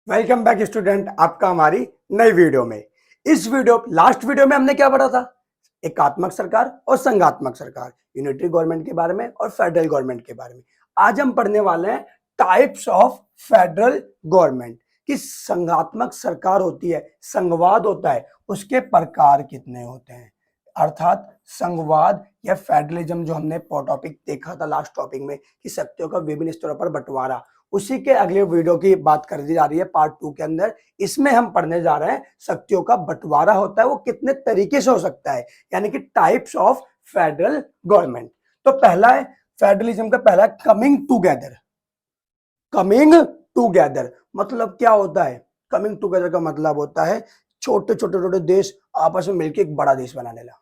Welcome back student, आपका हमारी नई वीडियो में। इस लास्ट वीडियो में हमने क्या पढ़ा था? एकात्मक सरकार और संघात्मक सरकार, यूनिटरी गवर्नमेंट के बारे में और फेडरल गवर्नमेंट के बारे में। आज हम पढ़ने वाले हैं टाइप्स ऑफ फेडरल गवर्नमेंट, कि संघात्मक सरकार होती है, संघवाद होता है, उसके प्रकार कितने होते हैं। अर्थात संघवाद या फेडरलिज्म, जो हमने टॉपिक देखा था लास्ट टॉपिक में कि शक्तियों का विभिन्न स्तरों पर बंटवारा, उसी के अगले वीडियो की बात कर दी जा रही है पार्ट 2 के अंदर। इसमें हम पढ़ने जा रहे हैं शक्तियों का बंटवारा होता है वो कितने तरीके से हो सकता है, यानी कि टाइप्स ऑफ फेडरल गवर्नमेंट। तो पहला है फेडरलिज्म का, पहला कमिंग टूगेदर। कमिंग टूगेदर मतलब क्या होता है? कमिंग टूगेदर का मतलब होता है छोटे छोटे छोटे देश आपस में मिलकर एक बड़ा देश बनाने लगा।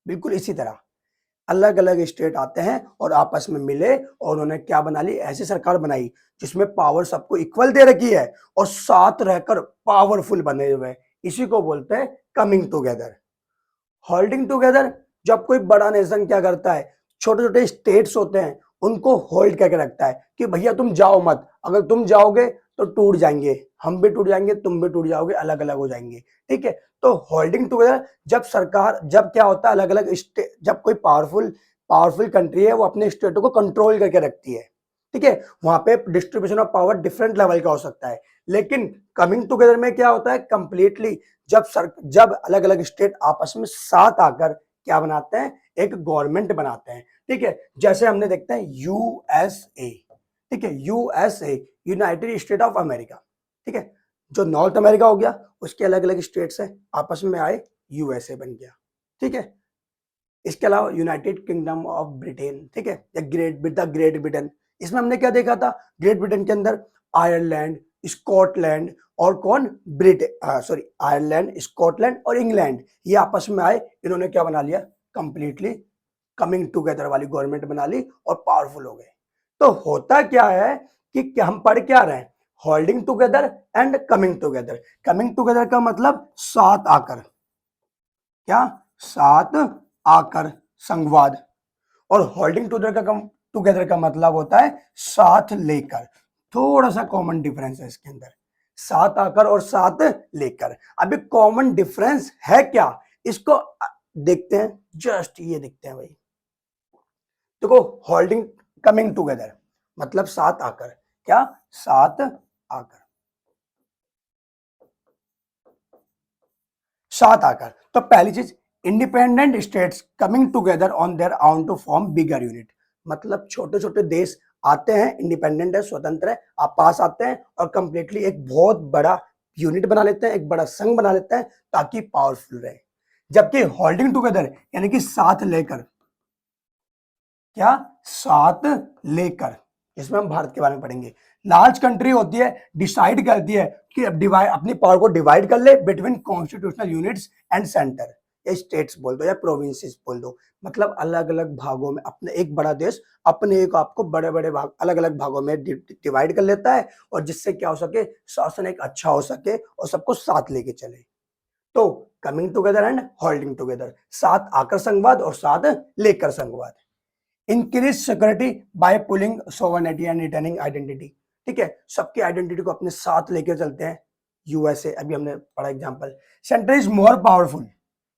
बिल्कुल इसी तरह अलग अलग स्टेट आते हैं और आपस में मिले और उन्होंने क्या बना ली, ऐसी सरकार बनाई जिसमें पावर सबको इक्वल दे रखी है और साथ रहकर पावरफुल बने हुए हैं। इसी को बोलते हैं कमिंग टुगेदर। होल्डिंग टुगेदर, जब कोई बड़ा नेशन क्या करता है, छोटे छोटे स्टेट्स होते हैं उनको होल्ड करके रखता है कि भैया तुम जाओ मत, अगर तुम जाओगे तो टूट जाएंगे, हम भी टूट जाएंगे, तुम भी टूट जाओगे, अलग अलग हो जाएंगे। ठीक है, तो होल्डिंग टुगेदर जब सरकार, जब क्या होता है, अलग अलग स्टेट, जब कोई पावरफुल पावरफुल कंट्री है वो अपने स्टेटों को कंट्रोल करके रखती है। ठीक है, वहां पे distribution of power different level का हो सकता है, लेकिन कमिंग टुगेदर में क्या होता है, कंप्लीटली जब अलग अलग स्टेट आपस में साथ आकर क्या बनाते हैं, एक गवर्नमेंट बनाते हैं। ठीक है, जैसे हमने देखते हैं यूएसए। ठीक है, USA, United state of America. ठीक है, जो नॉर्थ अमेरिका हो गया उसके अलग अलग स्टेट्स है, आपस में आए यूएसए बन गया। ठीक है, इसके अलावा यूनाइटेड किंगडम ऑफ ब्रिटेन, ठीक है, या ग्रेट ब्रिटेन। इसमें हमने क्या देखा था, ग्रेट ब्रिटेन के अंदर आयरलैंड, स्कॉटलैंड और कौन, आयरलैंड, स्कॉटलैंड और इंग्लैंड, ये आपस में आए, इन्होंने क्या बना लिया, कंप्लीटली कमिंग टुगेदर वाली गवर्नमेंट बना ली और पावरफुल हो गए। तो होता क्या है कि क्या हम पढ़ क्या रहे हैं, holding together and coming together. Coming together का मतलब साथ आकर, क्या, साथ आकर, संघवाद। और होल्डिंग टुगेदर का मतलब होता है साथ लेकर। थोड़ा सा कॉमन डिफरेंस है इसके अंदर, साथ आकर और साथ लेकर। अभी कॉमन डिफरेंस है क्या, इसको देखते हैं, जस्ट ये देखते हैं भाई। देखो, होल्डिंग, कमिंग टुगेदर मतलब साथ आकर, क्या, साथ आकर, साथ आकर। तो पहली चीज, independent states coming together on their own to form bigger unit. मतलब छोटे छोटे देश आते हैं, इंडिपेंडेंट है, स्वतंत्र है, आप पास आते हैं और कंप्लीटली एक बहुत बड़ा यूनिट बना लेते हैं, एक बड़ा संघ बना लेते हैं ताकि पावरफुल रहे। जबकि होल्डिंग टुगेदर यानी कि साथ लेकर, क्या, साथ लेकर, इसमें हम भारत के बारे में पढ़ेंगे। लार्ज कंट्री होती है, डिसाइड करती है कि अब डिवाइड, अपनी पावर को डिवाइड कर ले between constitutional units and centre, या स्टेट्स बोल दो या प्रोविंसेस बोल दो। मतलब अलग अलग भागों में अपने, एक बड़ा देश अपने एक आपको बड़े बड़े भाग, अलग अलग भागों में डिवाइड कर लेता है, और जिससे क्या हो सके, शासन एक अच्छा हो सके और सबको साथ लेके चले। तो coming together and holding together, साथ आकर संघवाद और साथ लेकर संघवाद। Increase security bye pulling sovereignty and returning identity. ठीक है, सबकी आइडेंटिटी को अपने साथ लेकर चलते हैं। यूएसए, अभी हमने पढ़ा example. Centre is more powerful,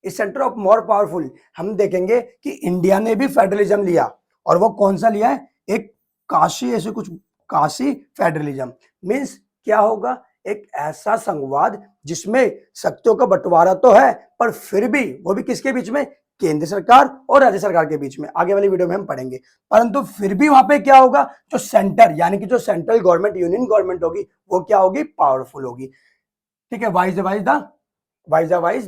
इस सेंटर ऑफ मोर पावरफुल, हम देखेंगे कि इंडिया ने भी फेडरलिज्म लिया, और वो कौन सा लिया है, एक काशी, ऐसे कुछ, काशी फेडरलिज्म। मीन्स क्या होगा, एक ऐसा संघवाद जिसमें शक्तियों का बंटवारा तो है, पर फिर भी वो भी किसके बीच में, केंद्र सरकार और राज्य सरकार के बीच में। आगे वाली वीडियो में हम पढ़ेंगे, परंतु फिर भी वहां पे क्या होगा, जो सेंटर यानी कि जो सेंट्रल गवर्नमेंट, यूनियन गवर्नमेंट होगी, वो क्या होगी, पावरफुल होगी। ठीक है, वाइज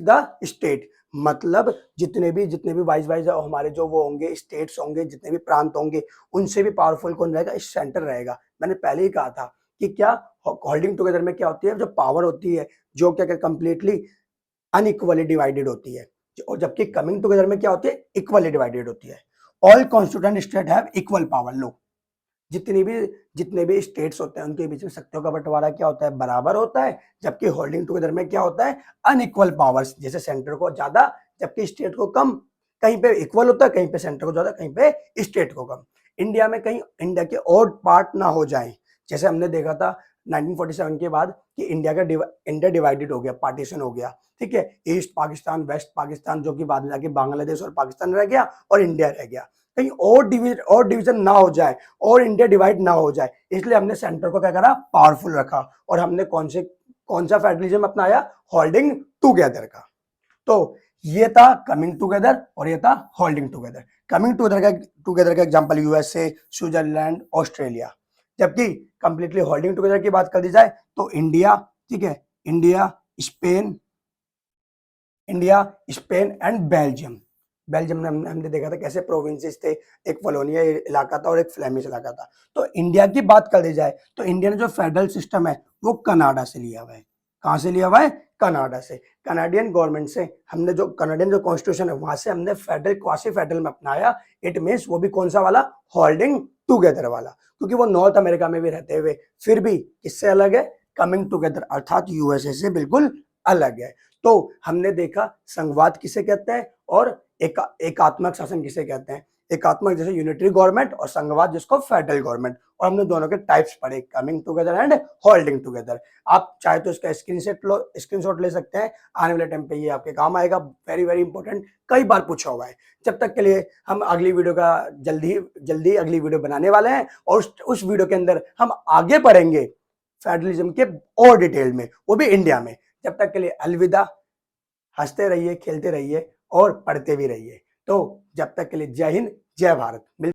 द स्टेट, मतलब जितने भी वाइज हमारे जो वो होंगे, स्टेट्स होंगे, जितने भी प्रांत होंगे, उनसे भी पावरफुल कौन रहेगा, इस सेंटर रहेगा। मैंने पहले ही कहा था कि क्या, होल्डिंग टुगेदर में क्या होती है, जो पावर होती है, जो क्या कंप्लीटली अनइक्वली डिवाइडेड होती है, और जबकि कमिंग टुगेदर में क्या होती है, इक्वली डिवाइडेड होती है। All constituent state have equal power. लो, जितने भी स्टेट्स होते हैं उनके बीच में शक्तियों का बंटवारा क्या होता है, बराबर होता है। जबकि होल्डिंग टुगेदर में क्या होता है, अनइक्वल पावर्स, जैसे सेंटर को ज्यादा जबकि स्टेट को कम, कहीं पे इक्वल होता है, कहीं पे सेंटर को ज्यादा, कहीं पे स्टेट को कम। इंडिया में कहीं इंडिया के और पार्ट ना हो जाए, जैसे हमने देखा था 1947 के बाद कि इंडिया डिवाइडेड हो गया, पार्टीशन हो गया, ठीक है। ईस्ट पाकिस्तान, वेस्ट पाकिस्तान, जो कि बाद में जाके बांग्लादेश और पाकिस्तान रह गया और इंडिया रह गया। कहीं और डिवीजन ना हो जाए और इंडिया डिवाइड ना हो जाए, इसलिए हमने सेंटर को क्या करा, पावरफुल रखा और हमने कौन सा फेडरलिज्म अपनाया, होल्डिंग टुगेदर का। तो ये था कमिंग टुगेदर और ये था होल्डिंग टुगेदर। कमिंग टुगेदर का एग्जांपल यूएसए, स्विट्जरलैंड, ऑस्ट्रेलिया। जबकि कंप्लीटली होल्डिंग टुगेदर की बात कर दी जाए तो इंडिया, ठीक है, India, Spain and Belgium. Belgium में हमने देखा था कैसे प्रोविंसेस थे, एक वलोनिया इलाका था और एक फ्लेमिश इलाका था। तो इंडिया की बात कर दी जाए तो इंडिया ने जो फेडरल सिस्टम है वो कनाडा से लिया हुआ है। कहां से लिया हुआ है, कनाडा से। कनाडियन गवर्नमेंट से हमने जो कनाडियन जो कॉन्स्टिट्यूशन है वहां से हमने फेडरल, क्वासी फेडरल में अपनाया। इट मीन्स वो भी कौन सा वाला, होल्डिंग टुगेदर वाला, क्योंकि वो नॉर्थ अमेरिका में भी रहते हुए फिर भी किससे अलग है, कमिंग टुगेदर अर्थात यूएसए से बिल्कुल अलग है। तो हमने देखा संघवाद किसे कहते हैं और एकात्मक शासन किसे कहते हैं। एकात्मक जैसे यूनिटरी गवर्नमेंट और संघवाद जिसको फेडरल गवर्नमेंट, और हमने दोनों के टाइप्स पढ़े, coming together and holding together. आप चाहे तो इसका स्क्रीनशॉट ले सकते हैं, आने वाले टाइम पे ये आपके काम आएगा। वेरी वेरी इंपॉर्टेंट, कई बार पूछा हुआ है। जब तक के लिए हम अगली वीडियो का जल्दी अगली वीडियो बनाने वाले हैं और उस वीडियो के अंदर हम आगे बढ़ेंगे फेडरलिज्म के और डिटेल में, वो भी इंडिया में। जब तक के लिए अलविदा, हंसते रहिए, खेलते रहिए और पढ़ते भी रहिए। तो जब तक के लिए जय हिंद, जय भारत।